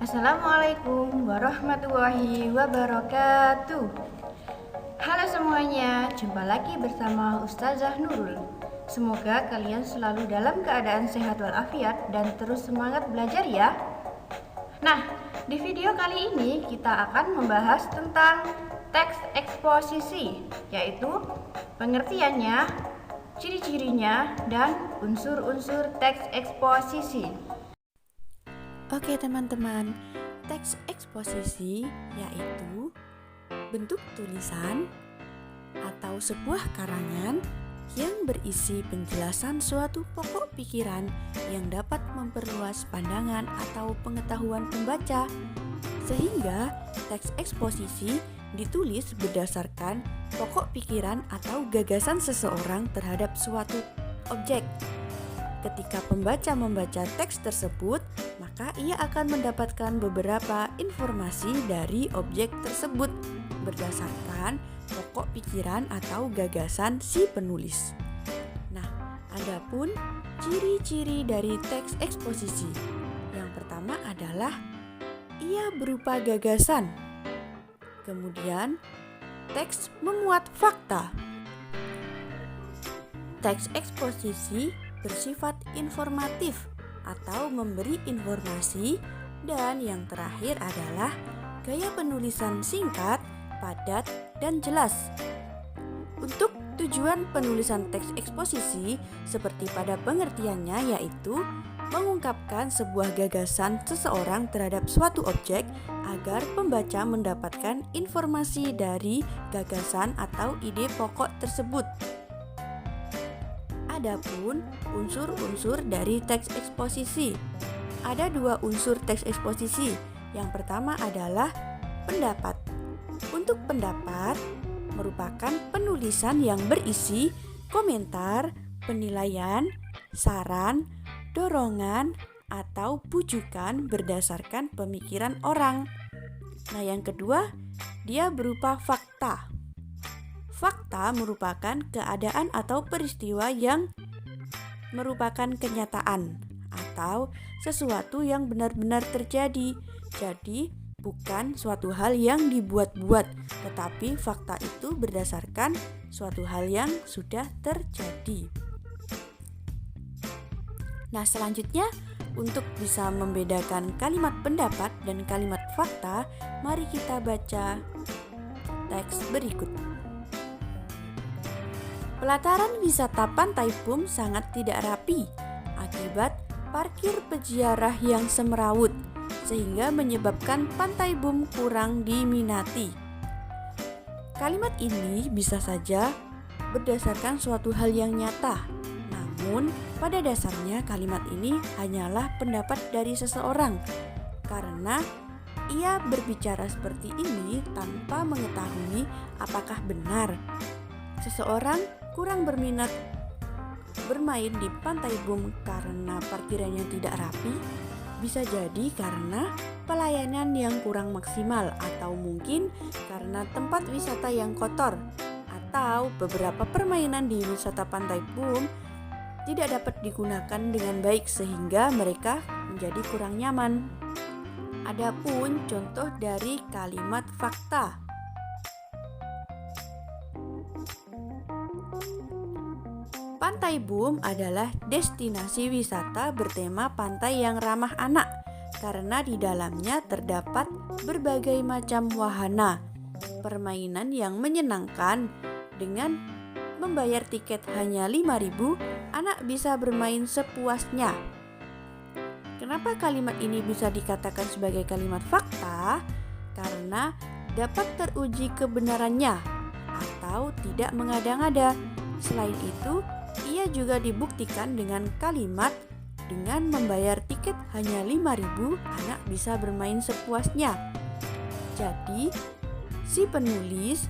Assalamualaikum warahmatullahi wabarakatuh. Halo semuanya, jumpa lagi bersama Ustazah Nurul. Semoga kalian selalu dalam keadaan sehat walafiat dan terus semangat belajar ya. Nah, di video kali ini kita akan membahas tentang teks eksposisi, yaitu pengertiannya, ciri-cirinya, dan unsur-unsur teks eksposisi. Oke teman-teman, teks eksposisi yaitu bentuk tulisan atau sebuah karangan yang berisi penjelasan suatu pokok pikiran yang dapat memperluas pandangan atau pengetahuan pembaca. Sehingga teks eksposisi ditulis berdasarkan pokok pikiran atau gagasan seseorang terhadap suatu objek. Ketika pembaca membaca teks tersebut, maka ia akan mendapatkan beberapa informasi dari objek tersebut berdasarkan pokok pikiran atau gagasan si penulis. Nah, adapun ciri-ciri dari teks eksposisi. Yang pertama adalah ia berupa gagasan. Kemudian, teks memuat fakta. Teks eksposisi bersifat informatif atau memberi informasi, dan yang terakhir adalah gaya penulisan singkat, padat, dan jelas. Untuk tujuan penulisan teks eksposisi seperti pada pengertiannya, yaitu mengungkapkan sebuah gagasan seseorang terhadap suatu objek agar pembaca mendapatkan informasi dari gagasan atau ide pokok tersebut. Adapun unsur-unsur dari teks eksposisi. Ada dua unsur teks eksposisi. Yang pertama adalah pendapat. Untuk pendapat merupakan penulisan yang berisi komentar, penilaian, saran, dorongan, atau bujukan berdasarkan pemikiran orang. Nah, yang kedua, dia berupa fakta. Fakta merupakan keadaan atau peristiwa yang merupakan kenyataan atau sesuatu yang benar-benar terjadi. Jadi, bukan suatu hal yang dibuat-buat, tetapi fakta itu berdasarkan suatu hal yang sudah terjadi. Nah, selanjutnya untuk bisa membedakan kalimat pendapat dan kalimat fakta, mari kita baca teks berikut. Pelataran wisata Pantai Bum sangat tidak rapi akibat parkir peziarah yang semrawut, sehingga menyebabkan Pantai Bum kurang diminati. Kalimat ini bisa saja berdasarkan suatu hal yang nyata, namun pada dasarnya kalimat ini hanyalah pendapat dari seseorang, karena ia berbicara seperti ini tanpa mengetahui apakah benar seseorang kurang berminat bermain di Pantai Bum karena parkirannya tidak rapi. Bisa jadi karena pelayanan yang kurang maksimal, atau mungkin karena tempat wisata yang kotor, atau beberapa permainan di wisata Pantai Bum tidak dapat digunakan dengan baik sehingga mereka menjadi kurang nyaman. Adapun contoh dari kalimat fakta. Pantai Bum adalah destinasi wisata bertema pantai yang ramah anak karena di dalamnya terdapat berbagai macam wahana, permainan yang menyenangkan. Dengan membayar tiket hanya 5.000, anak bisa bermain sepuasnya. Kenapa kalimat ini bisa dikatakan sebagai kalimat fakta? Karena dapat teruji kebenarannya atau tidak mengada-ngada. Selain itu, ia juga dibuktikan dengan kalimat dengan membayar tiket hanya 5.000, anak bisa bermain sepuasnya. Jadi, si penulis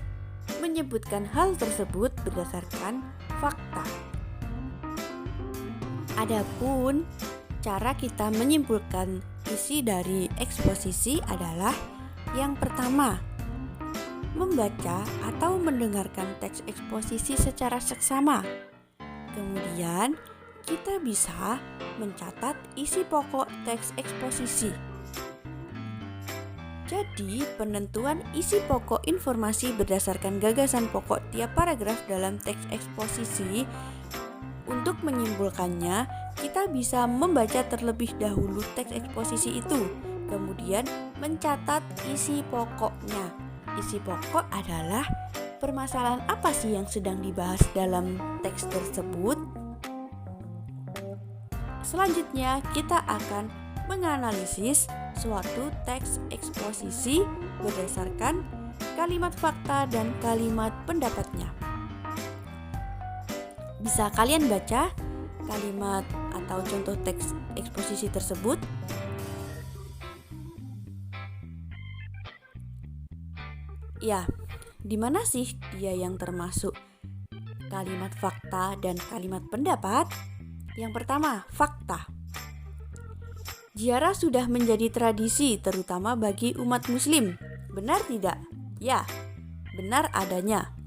menyebutkan hal tersebut berdasarkan fakta. Adapun cara kita menyimpulkan isi dari eksposisi adalah yang pertama, membaca atau mendengarkan teks eksposisi secara seksama. Kemudian, kita bisa mencatat isi pokok teks eksposisi. Jadi, penentuan isi pokok informasi berdasarkan gagasan pokok tiap paragraf dalam teks eksposisi. Untuk menyimpulkannya, kita bisa membaca terlebih dahulu teks eksposisi itu, kemudian mencatat isi pokoknya. Isi pokok adalah permasalahan apa sih yang sedang dibahas dalam teks tersebut. Selanjutnya, kita akan menganalisis suatu teks eksposisi berdasarkan kalimat fakta dan kalimat pendapatnya. Bisa kalian baca kalimat atau contoh teks eksposisi tersebut? Ya, di mana sih dia yang termasuk kalimat fakta dan kalimat pendapat? Yang pertama, fakta. Ziarah sudah menjadi tradisi terutama bagi umat muslim. Benar tidak? Ya, benar adanya.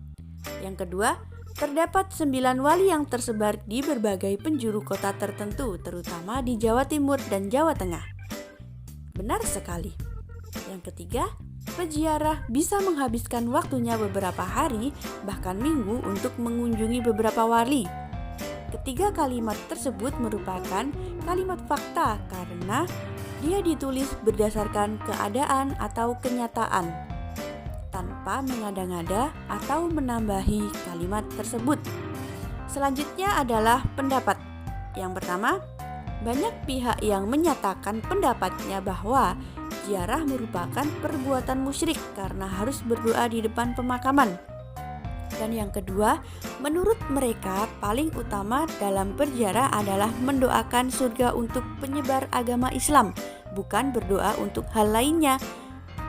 Yang kedua, terdapat 9 wali yang tersebar di berbagai penjuru kota tertentu, terutama di Jawa Timur dan Jawa Tengah. Benar sekali. Yang ketiga, peziarah bisa menghabiskan waktunya beberapa hari, bahkan minggu untuk mengunjungi beberapa wali. Ketiga kalimat tersebut merupakan kalimat fakta karena dia ditulis berdasarkan keadaan atau kenyataan, tanpa mengada-ngada atau menambahi kalimat tersebut. Selanjutnya adalah pendapat. Yang pertama, banyak pihak yang menyatakan pendapatnya bahwa ziarah merupakan perbuatan musyrik karena harus berdoa di depan pemakaman. Dan yang kedua, menurut mereka paling utama dalam berziarah adalah mendoakan surga untuk penyebar agama Islam, bukan berdoa untuk hal lainnya.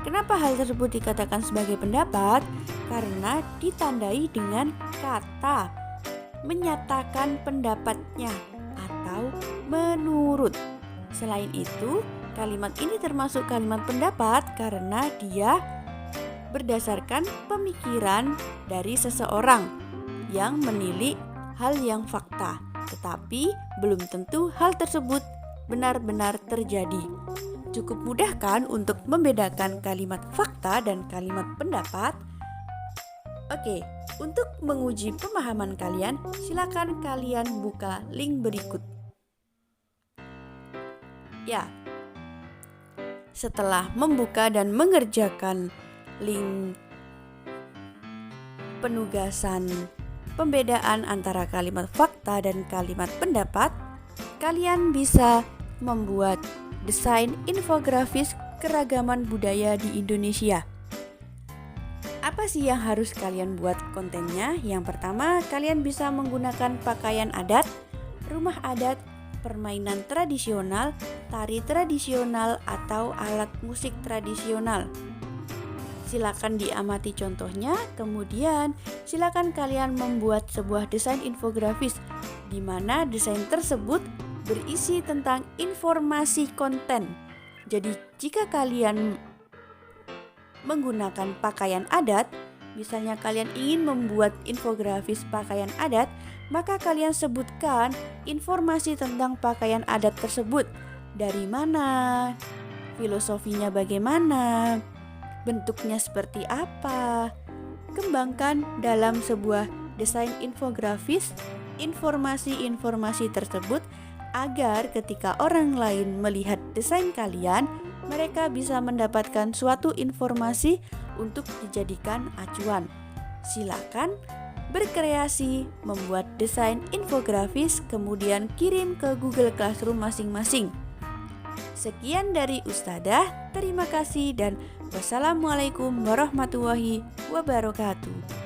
Kenapa hal tersebut dikatakan sebagai pendapat? Karena ditandai dengan kata menyatakan pendapatnya atau menurut. Selain itu, kalimat ini termasuk kalimat pendapat karena dia berdasarkan pemikiran dari seseorang yang menilik hal yang fakta, tetapi belum tentu hal tersebut benar-benar terjadi. Cukup mudah kan untuk membedakan kalimat fakta dan kalimat pendapat? Oke, untuk menguji pemahaman kalian, silakan kalian buka link berikut. Ya, setelah membuka dan mengerjakan link penugasan pembedaan antara kalimat fakta dan kalimat pendapat, kalian bisa membuat desain infografis keragaman budaya di Indonesia. Apa sih yang harus kalian buat kontennya? Yang pertama, kalian bisa menggunakan pakaian adat, rumah adat, permainan tradisional, tari tradisional, atau alat musik tradisional. Silakan diamati contohnya, kemudian silakan kalian membuat sebuah desain infografis di mana desain tersebut berisi tentang informasi konten. Jadi jika kalian menggunakan pakaian adat, misalnya kalian ingin membuat infografis pakaian adat, maka kalian sebutkan informasi tentang pakaian adat tersebut. Dari mana, filosofinya bagaimana, bentuknya seperti apa. Kembangkan dalam sebuah desain infografis informasi-informasi tersebut agar ketika orang lain melihat desain kalian, mereka bisa mendapatkan suatu informasi untuk dijadikan acuan. Silakan berkreasi, membuat desain infografis, kemudian kirim ke Google Classroom masing-masing. Sekian dari Ustadzah, terima kasih dan wassalamualaikum warahmatullahi wabarakatuh.